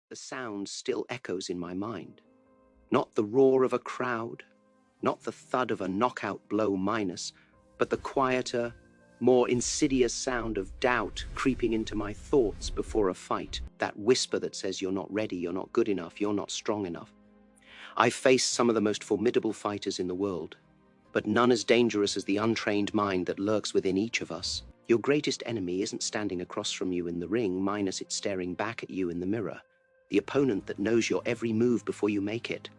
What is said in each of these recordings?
The sound still echoes in my mind. Not the roar of a crowd, not the thud of a knockout blow minus, but the quieter, more insidious sound of doubt creeping into my thoughts before a fight. That whisper that says you're not ready, you're not good enough, you're not strong enough. I've faced some of the most formidable fighters in the world, but none as dangerous as the untrained mind that lurks within each of us. Your greatest enemy isn't standing across from you in the ring, minus it's staring back at you in the mirror. The opponent that knows your every move before you make it.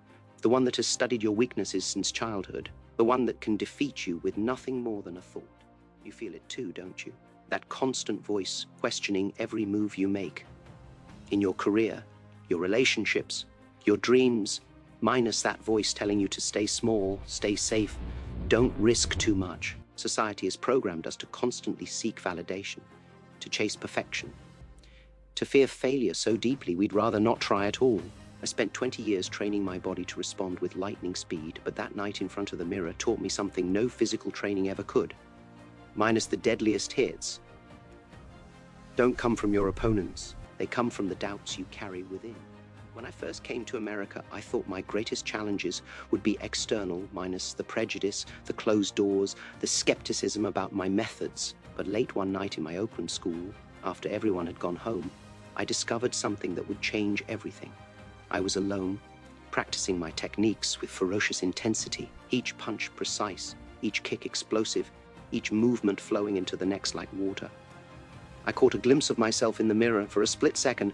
The one that has studied your weaknesses since childhood. The one that can defeat you with nothing more than a thought. You feel it too, don't you? That constant voice questioning every move you make. In your career, your relationships, your dreams, minus that voice telling you to stay small, stay safe, don't risk too much. Society has programmed us to constantly seek validation, to chase perfection, to fear failure so deeply we'd rather not try at all. I spent 20 years training my body to respond with lightning speed, but that night in front of the mirror taught me something no physical training ever could. Minus the deadliest hits don't come from your opponents, they come from the doubts you carry within. When I first came to America, I thought my greatest challenges would be external, minus the prejudice, the closed doors, the skepticism about my methods. But late one night in my Oakland school, after everyone had gone home, I discovered something that would change everything. I was alone, practicing my techniques with ferocious intensity, each punch precise, each kick explosive, each movement flowing into the next like water. I caught a glimpse of myself in the mirror. For a split second,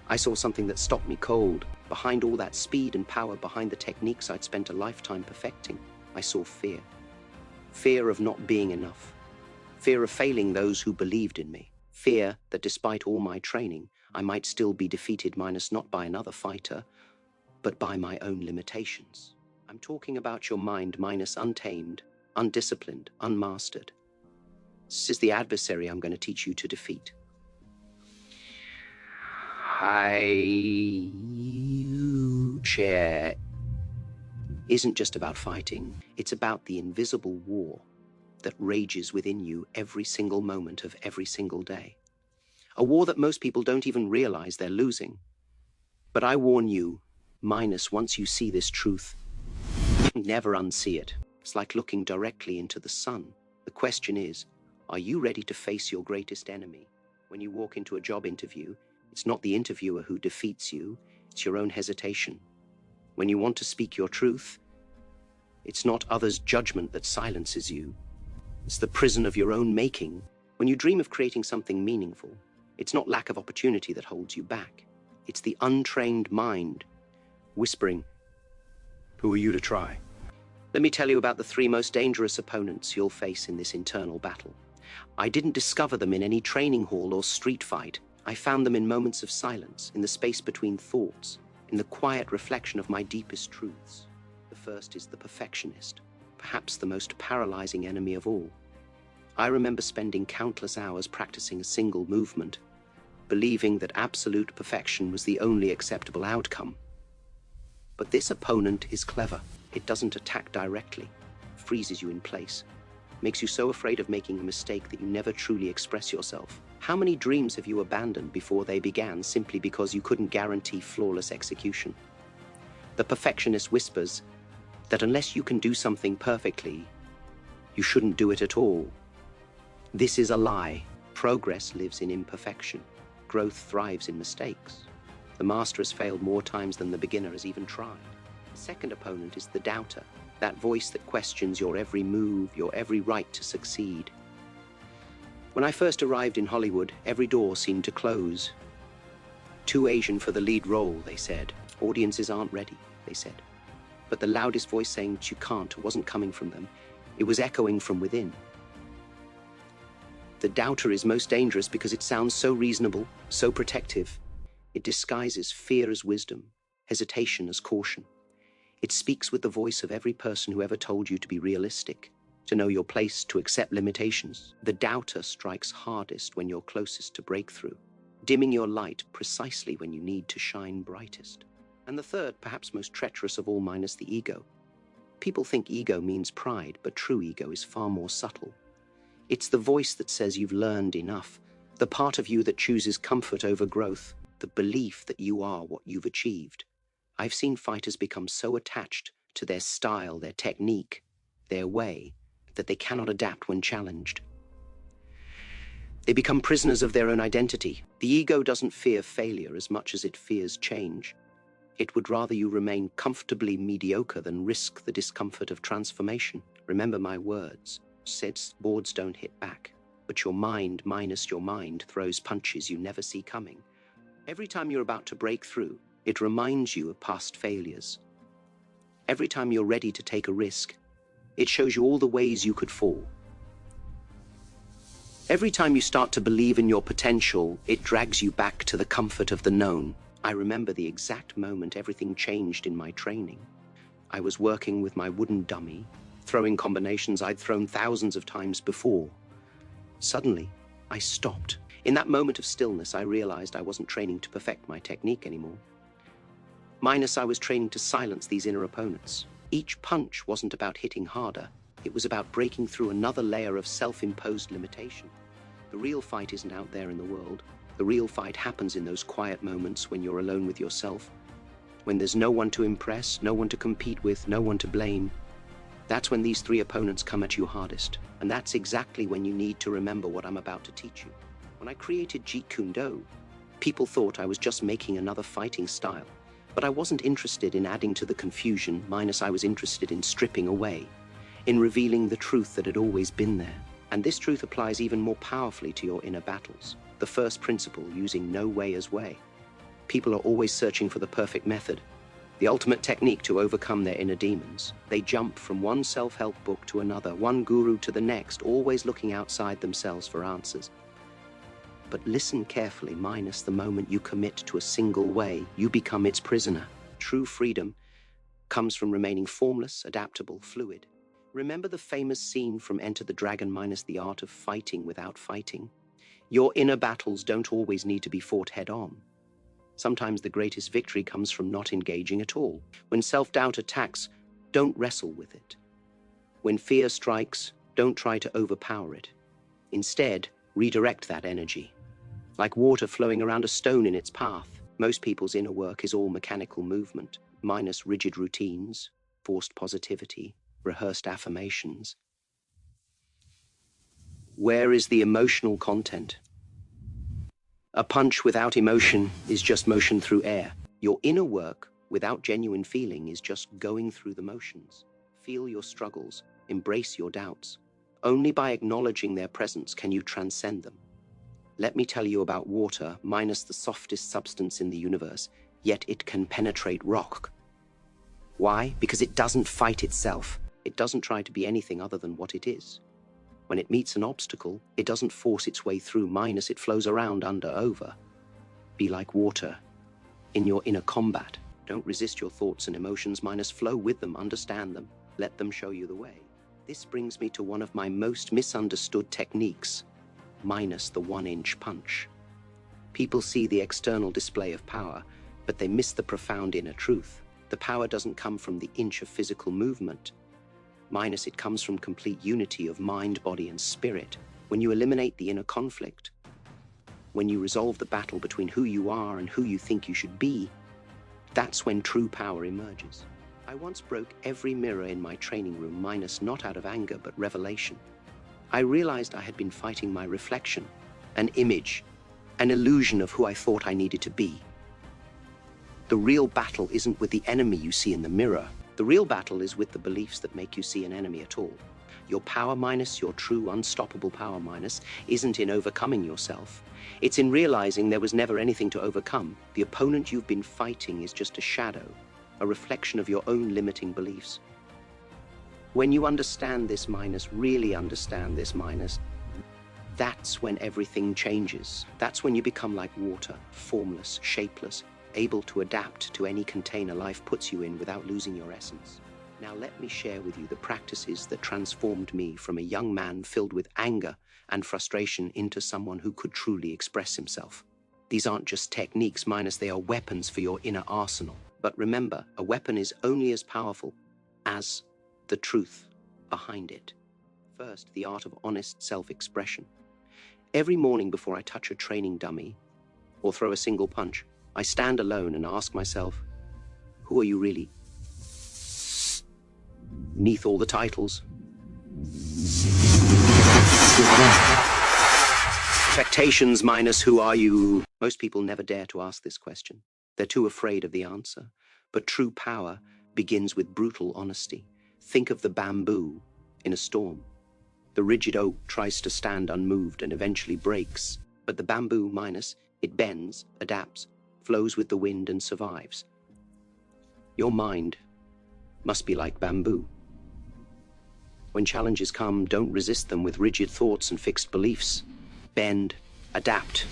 I saw something that stopped me cold. Behind all that speed and power, behind the techniques I'd spent a lifetime perfecting, I saw fear. Fear of not being enough. Fear of failing those who believed in me. Fear that despite all my training, I might still be defeated, minus not by another fighter, but by my own limitations. I'm talking about your mind, minus untamed, undisciplined, unmastered. This is the adversary I'm going to teach you to defeat. High chair isn't just about fighting. It's about the invisible war that rages within you every single moment of every single day. A war that most people don't even realize they're losing. But I warn you, minus once you see this truth, never unsee it. It's like looking directly into the sun. The question is, are you ready to face your greatest enemy? When you walk into a job interview, it's not the interviewer who defeats you, it's your own hesitation. When you want to speak your truth, it's not others' judgment that silences you. It's the prison of your own making. When you dream of creating something meaningful, it's not lack of opportunity that holds you back. It's the untrained mind whispering, "Who are you to try?" Let me tell you about the 3 most dangerous opponents you'll face in this internal battle. I didn't discover them in any training hall or street fight. I found them in moments of silence, in the space between thoughts, in the quiet reflection of my deepest truths. The first is the perfectionist, perhaps the most paralyzing enemy of all. I remember spending countless hours practicing a single movement, believing that absolute perfection was the only acceptable outcome. But this opponent is clever. It doesn't attack directly, freezes you in place, makes you so afraid of making a mistake that you never truly express yourself. How many dreams have you abandoned before they began simply because you couldn't guarantee flawless execution? The perfectionist whispers that unless you can do something perfectly, you shouldn't do it at all. This is a lie. Progress lives in imperfection. Growth thrives in mistakes. The master has failed more times than the beginner has even tried. The second opponent is the doubter, that voice that questions your every move, your every right to succeed. When I first arrived in Hollywood, every door seemed to close. Too Asian for the lead role, they said. Audiences aren't ready, they said. But the loudest voice saying that you can't wasn't coming from them. It was echoing from within. The doubter is most dangerous because it sounds so reasonable, so protective. It disguises fear as wisdom, hesitation as caution. It speaks with the voice of every person who ever told you to be realistic, to know your place, to accept limitations. The doubter strikes hardest when you're closest to breakthrough, dimming your light precisely when you need to shine brightest. And the third, perhaps most treacherous of all, minus the ego. People think ego means pride, but true ego is far more subtle. It's the voice that says you've learned enough, the part of you that chooses comfort over growth, the belief that you are what you've achieved. I've seen fighters become so attached to their style, their technique, their way, that they cannot adapt when challenged. They become prisoners of their own identity. The ego doesn't fear failure as much as it fears change. It would rather you remain comfortably mediocre than risk the discomfort of transformation. Remember my words. Said boards don't hit back, but your mind minus your mind throws punches you never see coming. Every time you're about to break through, it reminds you of past failures. Every time you're ready to take a risk, it shows you all the ways you could fall. Every time you start to believe in your potential, it drags you back to the comfort of the known. I remember the exact moment everything changed in my training. I was working with my wooden dummy, throwing combinations I'd thrown thousands of times before. Suddenly, I stopped. In that moment of stillness, I realized I wasn't training to perfect my technique anymore. I was training to silence these inner opponents. Each punch wasn't about hitting harder. It was about breaking through another layer of self-imposed limitation. The real fight isn't out there in the world. The real fight happens in those quiet moments when you're alone with yourself, when there's no one to impress, no one to compete with, no one to blame. That's when these three opponents come at you hardest. And that's exactly when you need to remember what I'm about to teach you. When I created Jeet Kune Do, people thought I was just making another fighting style. But I wasn't interested in adding to the confusion, I was interested in stripping away, in revealing the truth that had always been there. And this truth applies even more powerfully to your inner battles. The first principle, using no way as way. People are always searching for the perfect method, the ultimate technique to overcome their inner demons. They jump from one self-help book to another, one guru to the next, always looking outside themselves for answers. But listen carefully, the moment you commit to a single way, you become its prisoner. True freedom comes from remaining formless, adaptable, fluid. Remember the famous scene from Enter the Dragon, the art of fighting without fighting? Your inner battles don't always need to be fought head-on. Sometimes the greatest victory comes from not engaging at all. When self-doubt attacks, don't wrestle with it. When fear strikes, don't try to overpower it. Instead, redirect that energy. Like water flowing around a stone in its path, most people's inner work is all mechanical movement, minus rigid routines, forced positivity, rehearsed affirmations. Where is the emotional content? A punch without emotion is just motion through air. Your inner work without genuine feeling is just going through the motions. Feel your struggles, embrace your doubts. Only by acknowledging their presence can you transcend them. Let me tell you about water, the softest substance in the universe, yet it can penetrate rock. Why? Because it doesn't fight itself. It doesn't try to be anything other than what it is. When it meets an obstacle, it doesn't force its way through, it flows around, under, over. Be like water in your inner combat. Don't resist your thoughts and emotions, flow with them, understand them, let them show you the way. This brings me to one of my most misunderstood techniques, the 1-inch punch. People see the external display of power, but they miss the profound inner truth. The power doesn't come from the inch of physical movement. It comes from complete unity of mind, body, and spirit. When you eliminate the inner conflict, when you resolve the battle between who you are and who you think you should be, that's when true power emerges. I once broke every mirror in my training room, not out of anger, but revelation. I realized I had been fighting my reflection, an image, an illusion of who I thought I needed to be. The real battle isn't with the enemy you see in the mirror. The real battle is with the beliefs that make you see an enemy at all. Your power your true unstoppable power isn't in overcoming yourself. It's in realizing there was never anything to overcome. The opponent you've been fighting is just a shadow, a reflection of your own limiting beliefs. When you understand this really understand this that's when everything changes. That's when you become like water, formless, shapeless, able to adapt to any container life puts you in without losing your essence. Now let me share with you the practices that transformed me from a young man filled with anger and frustration into someone who could truly express himself. These aren't just techniques, they are weapons for your inner arsenal. But remember, a weapon is only as powerful as the truth behind it. First, the art of honest self-expression. Every morning before I touch a training dummy or throw a single punch, I stand alone and ask myself, who are you really? Beneath all the titles. Expectations minus who are you? Most people never dare to ask this question. They're too afraid of the answer. But true power begins with brutal honesty. Think of the bamboo in a storm. The rigid oak tries to stand unmoved and eventually breaks. But the bamboo minus, it bends, adapts, flows with the wind and survives. Your mind must be like bamboo. When challenges come, don't resist them with rigid thoughts and fixed beliefs. Bend, adapt.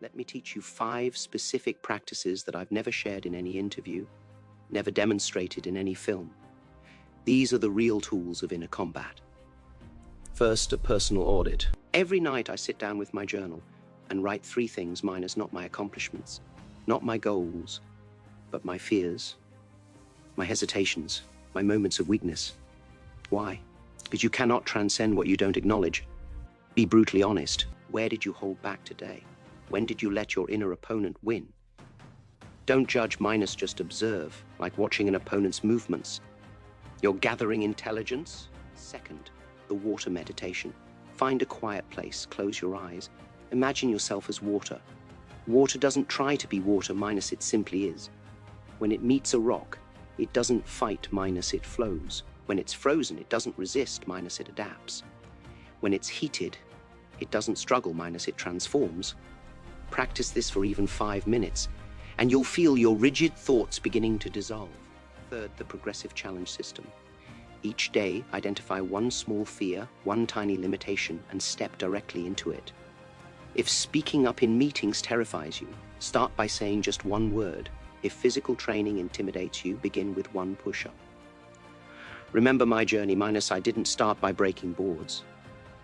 Let me teach you 5 specific practices that I've never shared in any interview, never demonstrated in any film. These are the real tools of inner combat. First, a personal audit. Every night I sit down with my journal and write 3 things minus not my accomplishments, not my goals, but my fears, my hesitations, my moments of weakness. Why? Because you cannot transcend what you don't acknowledge. Be brutally honest. Where did you hold back today? When did you let your inner opponent win? Don't judge minus, just observe, like watching an opponent's movements. You're gathering intelligence. Second, the water meditation. Find a quiet place, close your eyes. Imagine yourself as water. Water doesn't try to be water minus, it simply is. When it meets a rock, it doesn't fight minus, it flows. When it's frozen, it doesn't resist minus, it adapts. When it's heated, it doesn't struggle minus, it transforms. Practice this for even 5 minutes, and you'll feel your rigid thoughts beginning to dissolve. Third, the progressive challenge system. Each day, identify one small fear, one tiny limitation, and step directly into it. If speaking up in meetings terrifies you, start by saying just one word. If physical training intimidates you, begin with 1 push-up. Remember my journey minus, I didn't start by breaking boards.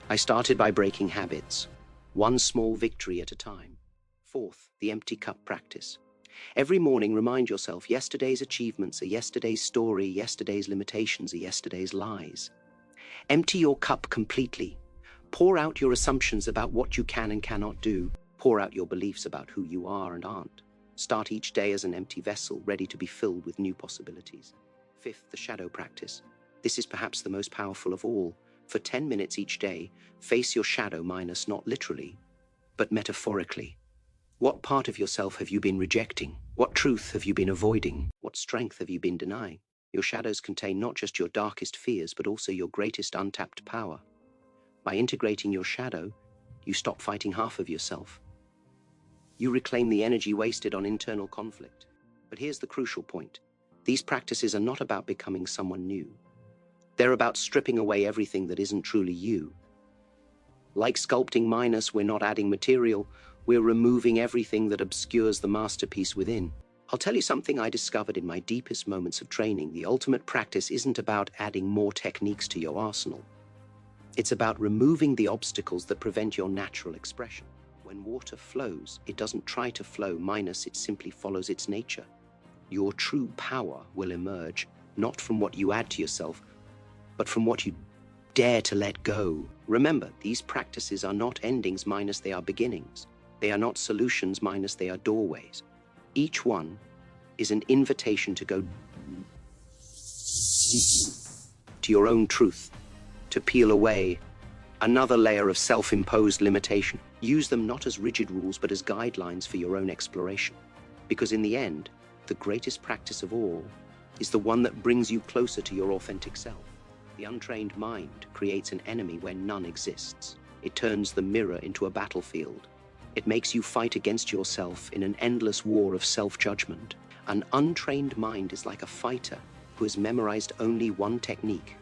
I started by breaking habits, 1 small victory at a time. Fourth, the empty cup practice. Every morning, remind yourself yesterday's achievements are yesterday's story, yesterday's limitations are yesterday's lies. Empty your cup completely. Pour out your assumptions about what you can and cannot do. Pour out your beliefs about who you are and aren't. Start each day as an empty vessel, ready to be filled with new possibilities. Fifth, the shadow practice. This is perhaps the most powerful of all. For 10 minutes each day, face your shadow minus, not literally, but metaphorically. What part of yourself have you been rejecting? What truth have you been avoiding? What strength have you been denying? Your shadows contain not just your darkest fears, but also your greatest untapped power. By integrating your shadow, you stop fighting half of yourself. You reclaim the energy wasted on internal conflict. But here's the crucial point. These practices are not about becoming someone new. They're about stripping away everything that isn't truly you. Like sculpting minus, we're not adding material, we're removing everything that obscures the masterpiece within. I'll tell you something I discovered in my deepest moments of training. The ultimate practice isn't about adding more techniques to your arsenal. It's about removing the obstacles that prevent your natural expression. When water flows, it doesn't try to flow minus, it simply follows its nature. Your true power will emerge, not from what you add to yourself, but from what you dare to let go. Remember, these practices are not endings minus, they are beginnings. They are not solutions minus, they are doorways. Each one is an invitation to go to your own truth, to peel away another layer of self-imposed limitation. Use them not as rigid rules, but as guidelines for your own exploration. Because in the end, the greatest practice of all is the one that brings you closer to your authentic self. The untrained mind creates an enemy where none exists. It turns the mirror into a battlefield. It makes you fight against yourself in an endless war of self-judgment. An untrained mind is like a fighter who has memorized only one technique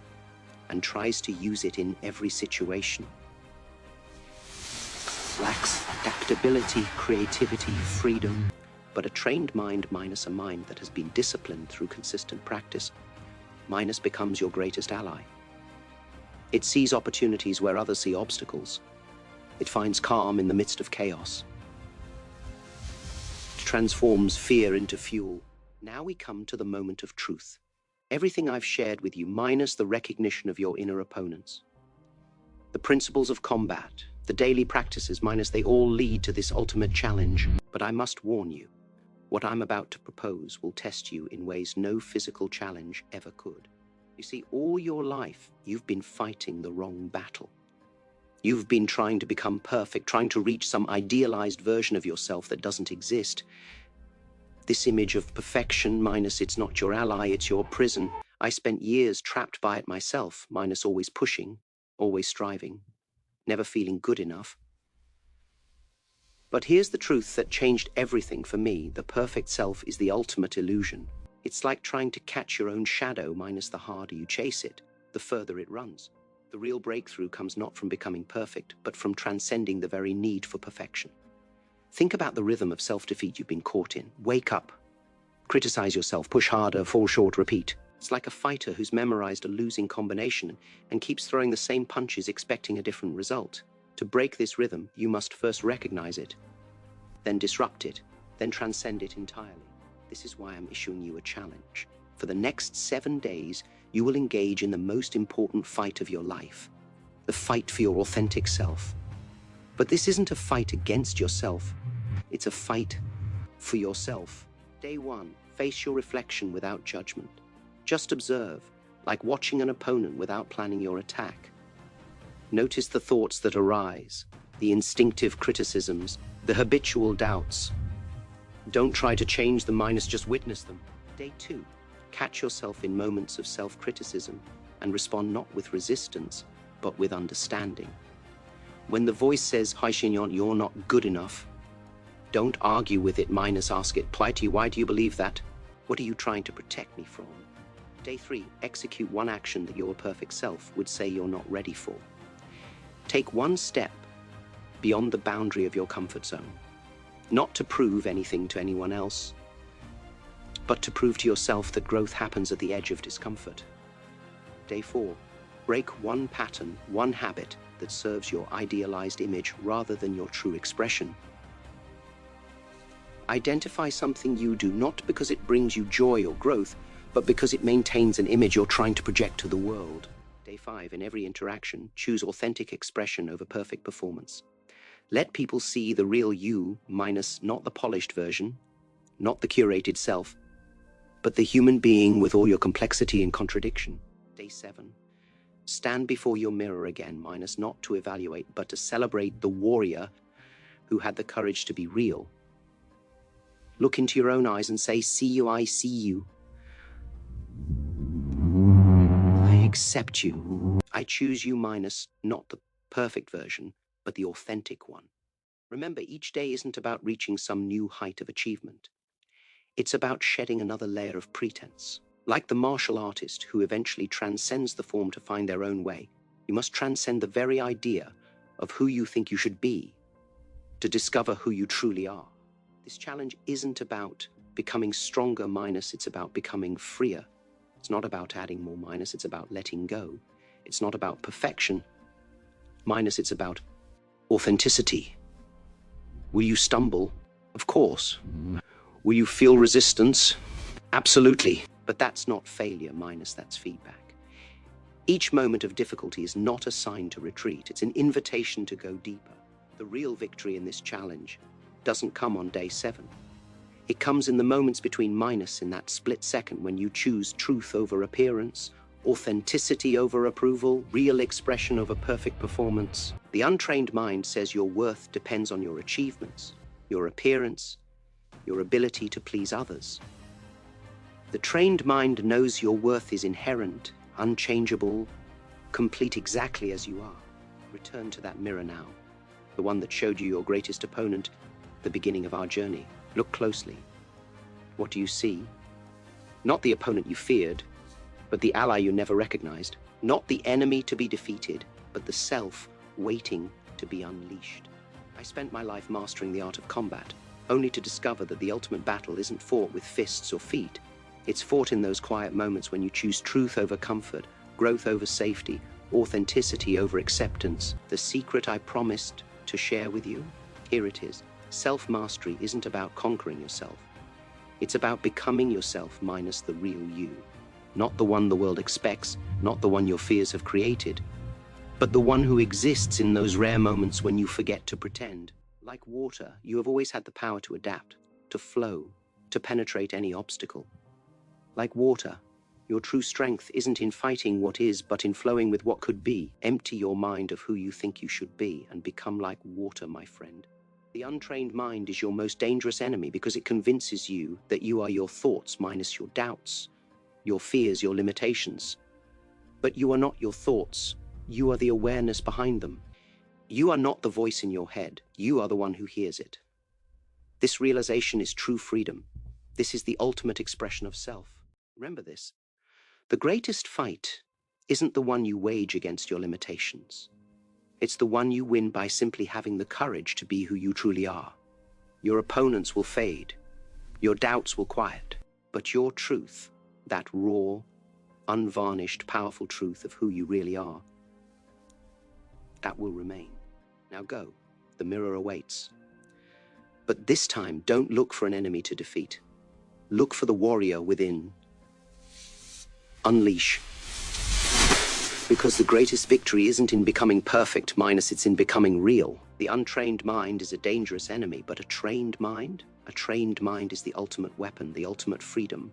and tries to use it in every situation. Lacks adaptability, creativity, freedom. But a trained mind minus a mind that has been disciplined through consistent practice minus becomes your greatest ally. It sees opportunities where others see obstacles. It finds calm in the midst of chaos. It transforms fear into fuel. Now we come to the moment of truth. Everything I've shared with you minus the recognition of your inner opponents. The principles of combat, The daily practices minus, they all lead to this ultimate challenge. But I must warn you, what I'm about to propose will test you in ways no physical challenge ever could. You see, all your life, you've been fighting the wrong battle. You've been trying to become perfect, trying to reach some idealized version of yourself that doesn't exist. This image of perfection minus, it's not your ally, it's your prison. I spent years trapped by it myself, minus always pushing, always striving, never feeling good enough. But here's the truth that changed everything for me. The perfect self is the ultimate illusion. It's like trying to catch your own shadow, minus the harder you chase it, the further it runs. The real breakthrough comes not from becoming perfect, but from transcending the very need for perfection. Think about the rhythm of self-defeat you've been caught in. Wake up. Criticize yourself, push harder, fall short, repeat. It's like a fighter who's memorized a losing combination and keeps throwing the same punches expecting a different result. To break this rhythm, you must first recognize it, then disrupt it, then transcend it entirely. This is why I'm issuing you a challenge. For the next 7 days, you will engage in the most important fight of your life, the fight for your authentic self. But this isn't a fight against yourself, it's a fight for yourself. Day 1, face your reflection without judgment. Just observe, like watching an opponent without planning your attack. Notice the thoughts that arise, the instinctive criticisms, the habitual doubts. Don't try to change them, minus just witness them. Day 2, catch yourself in moments of self-criticism and respond not with resistance, but with understanding. When the voice says, "Hi Shinyon, you're not good enough," don't argue with it, minus ask it, why do you believe that? What are you trying to protect me from? Day 3, execute one action that your perfect self would say you're not ready for. Take one step beyond the boundary of your comfort zone, not to prove anything to anyone else, but to prove to yourself that growth happens at the edge of discomfort. Day 4, break one pattern, one habit that serves your idealized image rather than your true expression. Identify something you do not because it brings you joy or growth, but because it maintains an image you're trying to project to the world. Day 5, in every interaction, choose authentic expression over perfect performance. Let people see the real you, minus not the polished version, not the curated self, but the human being with all your complexity and contradiction. Day 7, stand before your mirror again, minus not to evaluate, but to celebrate the warrior who had the courage to be real. Look into your own eyes and say, "See you, I see you. I accept you. I choose you," minus not the perfect version, but the authentic one. Remember, each day isn't about reaching some new height of achievement. It's about shedding another layer of pretense. Like the martial artist who eventually transcends the form to find their own way, you must transcend the very idea of who you think you should be to discover who you truly are. This challenge isn't about becoming stronger, minus it's about becoming freer. It's not about adding more, minus it's about letting go. It's not about perfection, minus it's about authenticity. Will you stumble? Of course. Will you feel resistance? Absolutely. But that's not failure, minus that's feedback. Each moment of difficulty is not a sign to retreat. It's an invitation to go deeper. The real victory in this challenge doesn't come on day 7. It comes in the moments between, minus in that split second when you choose truth over appearance, authenticity over approval, real expression over perfect performance. The untrained mind says your worth depends on your achievements, your appearance, your ability to please others. The trained mind knows your worth is inherent, unchangeable, complete exactly as you are. Return to that mirror now, the one that showed you your greatest opponent, the beginning of our journey. Look closely. What do you see? Not the opponent you feared, but the ally you never recognized. Not the enemy to be defeated, but the self waiting to be unleashed. I spent my life mastering the art of combat, only to discover that the ultimate battle isn't fought with fists or feet. It's fought in those quiet moments when you choose truth over comfort, growth over safety, authenticity over acceptance. The secret I promised to share with you, here it is. Self-mastery isn't about conquering yourself. It's about becoming yourself minus the real you. Not the one the world expects, not the one your fears have created, but the one who exists in those rare moments when you forget to pretend. Like water, you have always had the power to adapt, to flow, to penetrate any obstacle. Like water, your true strength isn't in fighting what is, but in flowing with what could be. Empty your mind of who you think you should be and become like water, my friend. The untrained mind is your most dangerous enemy because it convinces you that you are your thoughts minus your doubts, your fears, your limitations. But you are not your thoughts. You are the awareness behind them. You are not the voice in your head. You are the one who hears it. This realization is true freedom. This is the ultimate expression of self. Remember this. The greatest fight isn't the one you wage against your limitations. It's the one you win by simply having the courage to be who you truly are. Your opponents will fade. Your doubts will quiet. But your truth, that raw, unvarnished, powerful truth of who you really are, that will remain. Now go. The mirror awaits. But this time, don't look for an enemy to defeat. Look for the warrior within. Unleash. Because the greatest victory isn't in becoming perfect, minus it's in becoming real. The untrained mind is a dangerous enemy, but a trained mind is the ultimate weapon, the ultimate freedom,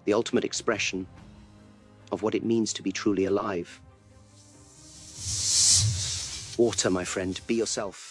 the ultimate expression of what it means to be truly alive. Water, my friend, be yourself.